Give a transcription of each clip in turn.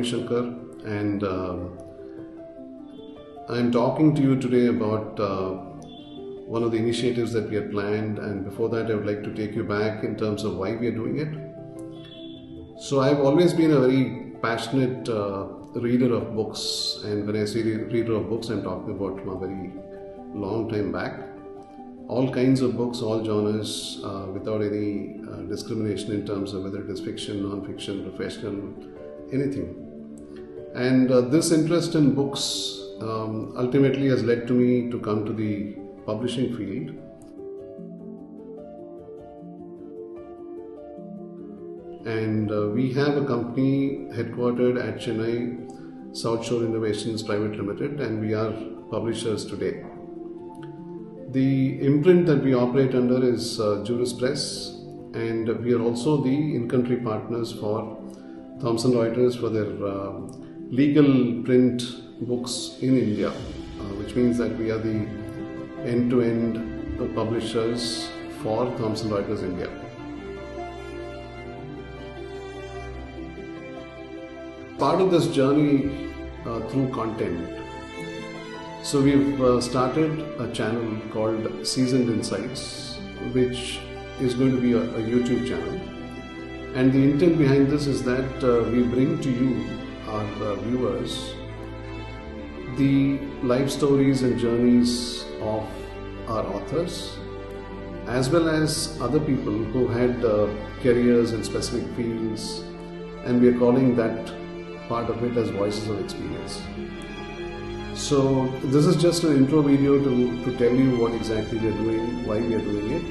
Shankar, and I'm talking to you today about one of the initiatives that we had planned, and before that I would like to take you back in terms of why we are doing it. So I've always been a very passionate reader of books, and when I say reader of books, I'm talking about from a very long time back. All kinds of books, all genres, without any discrimination in terms of whether it is fiction, non-fiction, professional, anything. And this interest in books ultimately has led to me to come to the publishing field. And we have a company headquartered at Chennai, South Shore Innovations Private Limited, and we are publishers today. The imprint that we operate under is Juris Press, and we are also the in-country partners for Thomson Reuters for their legal print books in India, which means that we are the end-to-end publishers for Thomson Reuters India. Part of this journey through content. So we've started a channel called Seasoned Insights, which is going to be a YouTube channel. And the intent behind this is that we bring to you, our viewers, the life stories and journeys of our authors, as well as other people who had careers in specific fields, and we are calling that part of it as Voices of Experience. So this is just an intro video to tell you what exactly we are doing, why we are doing it.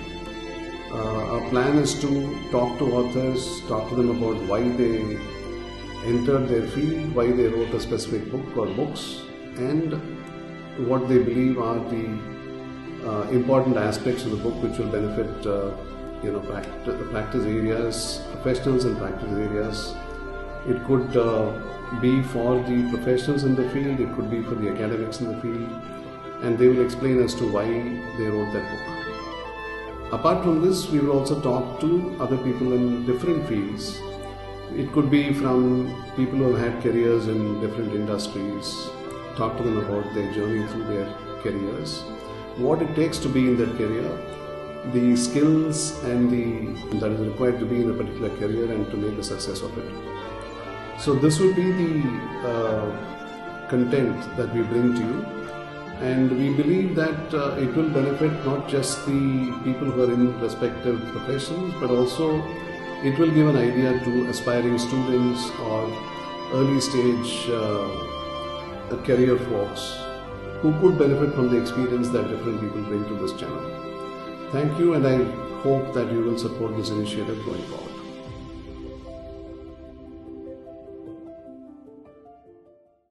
Our plan is to talk to authors, talk to them about why they entered their field, why they wrote a specific book or books, and what they believe are the important aspects of the book which will benefit practice areas, professionals in practice areas. It could be for the professionals in the field, it could be for the academics in the field, and they will explain as to why they wrote that book. Apart from this, we will also talk to other people in different fields. It could be from people who have had careers in different industries, talk to them about their journey through their careers, what it takes to be in that career, the skills and that is required to be in a particular career and to make a success of it. So this would be the content that we bring to you, and we believe that it will benefit not just the people who are in respective professions, but also it will give an idea to aspiring students or early stage career folks who could benefit from the experience that different people bring to this channel. Thank you, and I hope that you will support this initiative going forward.